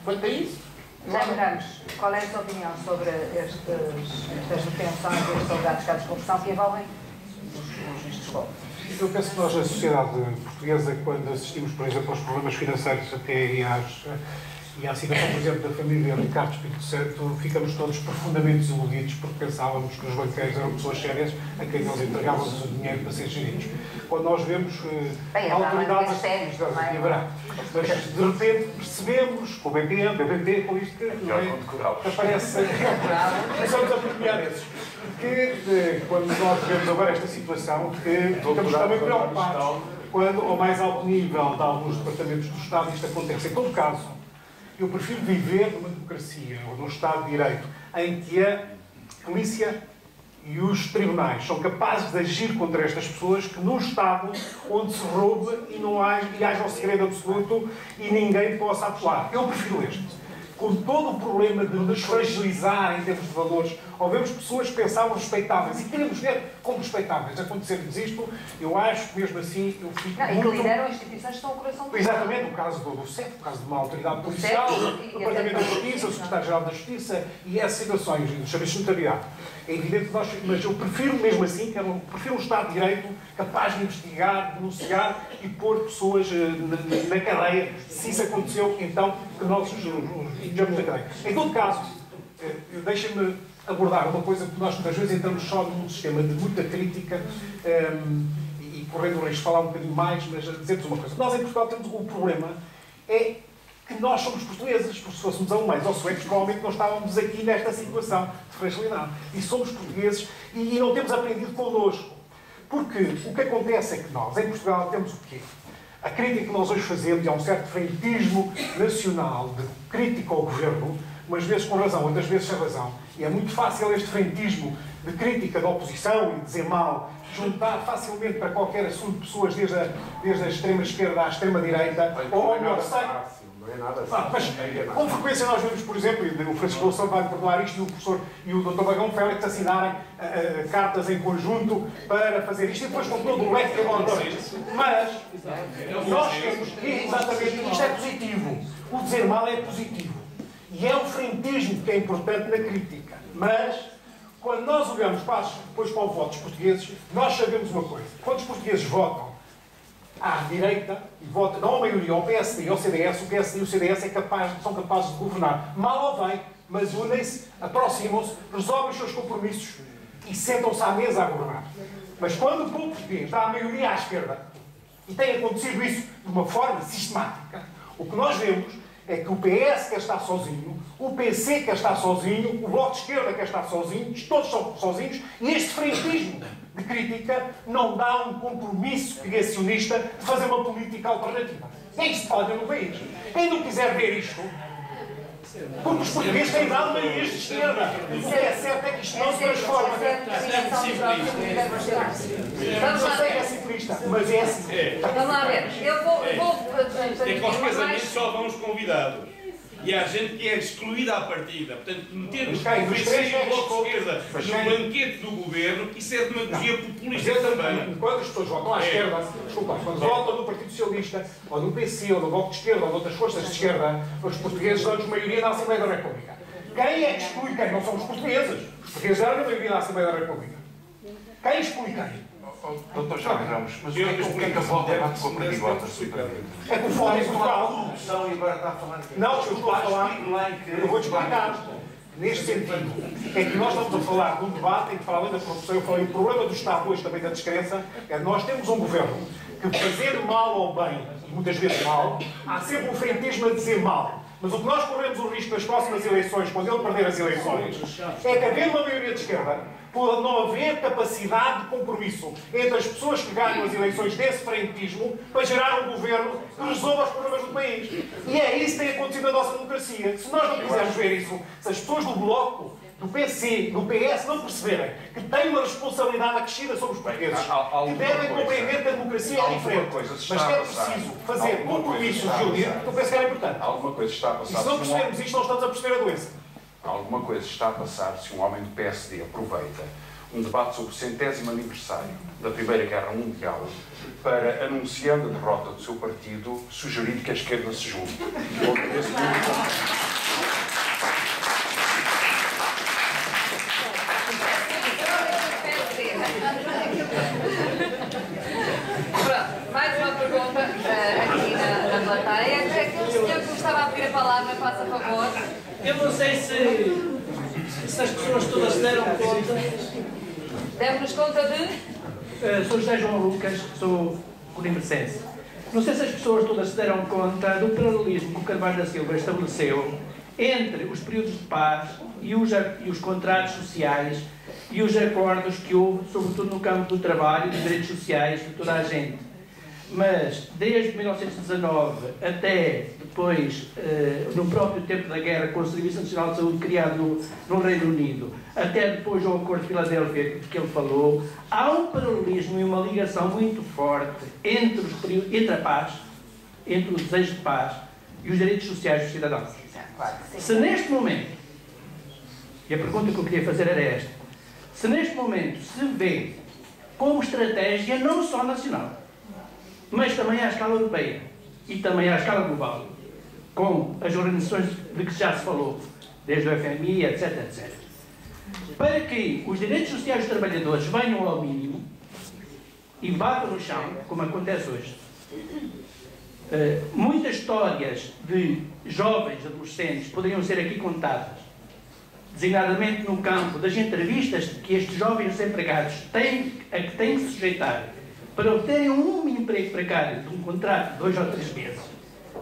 Quanto a isso... Jaime Ramos, qual é a sua opinião sobre estas detenções, estes alegados casos de corrupção que envolvem os vistos gold? Eu penso que nós, na sociedade portuguesa, quando assistimos, por exemplo, aos problemas financeiros até e à situação, por exemplo, da família Ricardo Espírito Santo, ficamos todos profundamente desiludidos porque pensávamos que os banqueiros eram pessoas sérias a quem nós entregávamos o dinheiro para ser geridos. Quando nós vemos autoridades sérias, mas de repente percebemos, com o BPT, com isto que aparece, começamos a premiar esses. Que quando nós vemos agora esta situação, que ficamos também preocupados quando, ao mais alto nível de alguns departamentos do Estado, isto acontece. Em todo caso, eu prefiro viver numa democracia ou num Estado de Direito em que a polícia e os tribunais são capazes de agir contra estas pessoas, que num Estado onde se roube e haja um segredo absoluto e ninguém possa atuar. Eu prefiro este. Com todo o problema de nos fragilizar em termos de valores, ou vemos pessoas que pensavam respeitáveis e queremos ver como respeitáveis acontecer-lhes isto, eu acho que mesmo assim eu fico muito... E que lideram instituições que estão ao coração do Estado. Exatamente, o caso do CEF, o caso de uma autoridade policial, o Departamento da Justiça, o Secretário-Geral da Justiça e essas situações, dos serviços de notariado. É evidente que nós, mas eu prefiro mesmo assim, prefiro um Estado de Direito capaz de investigar, denunciar e pôr pessoas na cadeia, se isso aconteceu, então que nós os digamos na cadeia. Em todo caso, deixem-me abordar uma coisa que nós muitas vezes entramos só num sistema de muita crítica e correndo o risco de falar um bocadinho mais, mas dizer-vos uma coisa. Nós em Portugal temos um problema, é que nós somos portugueses, porque se fôssemos alemães ou suecos, provavelmente não estávamos aqui nesta situação de fragilidade. E somos portugueses e não temos aprendido connosco. Porque o que acontece é que nós, em Portugal, temos o quê? A crítica que nós hoje fazemos, e há um certo frentismo nacional de crítica ao governo, umas vezes com razão, outras vezes sem razão. E é muito fácil este frentismo de crítica da oposição e de dizer mal, juntar facilmente para qualquer assunto pessoas desde a extrema-esquerda à extrema-direita, ou melhor, não é nada mas com frequência nós vemos, por exemplo, e o Francisco Louçã vai perdoar isto, e o professor e o Dr. Bagão Félix assinarem cartas em conjunto para fazer isto, e depois com todo o leque de valores. Mas nós temos que, exatamente, isto é positivo. O dizer mal é positivo. E é o frentismo que é importante na crítica. Mas, quando nós olhamos depois para o voto dos portugueses, nós sabemos uma coisa. Quando os portugueses votam à direita, e votam, não a maioria, ao PSD e ao CDS, o PSD e o CDS são capazes de governar. Mal ou bem, mas unem-se, aproximam-se, resolvem os seus compromissos e sentam-se à mesa a governar. Mas quando o povo português dá a maioria à esquerda, e tem acontecido isso de uma forma sistemática, o que nós vemos é que o PS quer estar sozinho, o PC quer estar sozinho, o Bloco de Esquerda quer estar sozinho, todos são sozinhos, e este frentismo de crítica não dá um compromisso criacionista de fazer uma política alternativa. É isto que falha no país. Quem não quiser ver isto, porque os portugueses têm dado maiorias de esquerda. O que é certo é que isto não se transforma. Eu sei que é simplista, mas é assim. Vamos lá ver. Eu vou é que aos casamentos só vão os convidados. E há gente que é excluída à partida. Portanto, metermos o PC e o Bloco de Esquerda no banquete do governo, isso é demagogia populista também. Quando as pessoas votam à esquerda, desculpa, quando votam no Partido Socialista, ou no PC, ou no Bloco de Esquerda, ou de outras forças de esquerda, os portugueses dão-nos maioria na Assembleia da República. Quem é que exclui quem? Não são os portugueses. Os portugueses deram a maioria na Assembleia da República. Quem exclui quem? Doutor Jaime Ramos, mas o que é que a volta é com a perdigota? É que o fórum em Portugal. Não, e agora está a falar... Não, eu estou a falar... Eu vou-te explicar. Neste sentido, é que nós estamos a falar de um debate em que, para além da corrupção, eu falei, o problema do Estado hoje, também da descrença, é que nós temos um governo que, fazendo mal ou bem, e muitas vezes mal, há sempre um frentismo a dizer mal. Mas o que nós corremos o risco nas próximas eleições, quando ele perder as eleições, é que, havendo uma maioria de esquerda, pode não haver capacidade de compromisso entre as pessoas que ganham as eleições desse frentismo para gerar um governo que resolva os problemas do país. E é isso que tem acontecido na nossa democracia. Se nós não quisermos ver isso, se as pessoas do Bloco, do PC, do PS não perceberem que têm uma responsabilidade acrescida sobre os portugueses, que devem compreender que a democracia é diferente, mas que é preciso fazer compromissos, Júlia, que eu penso que era importante. Alguma coisa está a passar. E se não percebermos isto, não estamos a perceber a doença. Alguma coisa está a passar se um homem do PSD aproveita um debate sobre o 100º aniversário da Primeira Guerra Mundial para, anunciando a derrota do seu partido, sugerir que a esquerda se junte. a palavra, faça favor. Eu não sei se as pessoas todas se deram conta. Demos-nos conta de... Sou José João Lucas, sou coimbrense. Não sei se as pessoas todas se deram conta do paralelismo que o Carvalho da Silva estabeleceu entre os períodos de paz e os contratos sociais e os acordos que houve, sobretudo no campo do trabalho e dos direitos sociais de toda a gente. Mas, desde 1919 até depois, no próprio tempo da guerra, com o Serviço Nacional de Saúde criado no Reino Unido, até depois do Acordo de Filadélfia que ele falou, há um paralelismo e uma ligação muito forte entre a paz, entre o desejo de paz e os direitos sociais dos cidadãos. Se neste momento, e a pergunta que eu queria fazer era esta, se neste momento se vê como estratégia não só nacional, mas também à escala europeia e também à escala global, com as organizações de que já se falou, desde o FMI, etc, etc, para que os direitos sociais dos trabalhadores venham ao mínimo e batam no chão, como acontece hoje. Muitas histórias de jovens adolescentes poderiam ser aqui contadas, designadamente no campo das entrevistas que estes jovens desempregados têm que se sujeitar para obterem um emprego precário de um contrato de 2 ou 3 meses.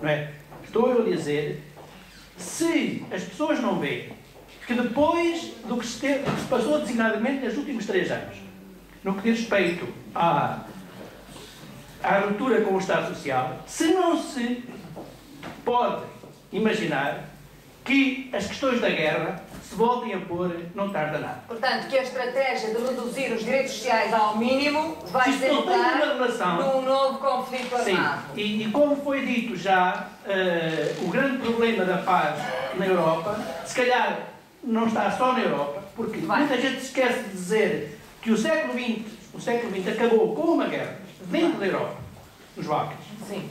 Não é? Estou eu a dizer, se as pessoas não veem que depois do que se passou designadamente nos últimos 3 anos, no que diz respeito à ruptura com o Estado Social, se não se pode imaginar que as questões da guerra se voltem a pôr, não tarda nada. Portanto, que a estratégia de reduzir os direitos sociais ao mínimo vai resultar num novo conflito armado. Sim. E como foi dito já, o grande problema da paz na Europa, se calhar não está só na Europa, porque muita gente se esquece de dizer que o século XX acabou com uma guerra dentro da Europa, nos Balcãs. Sim.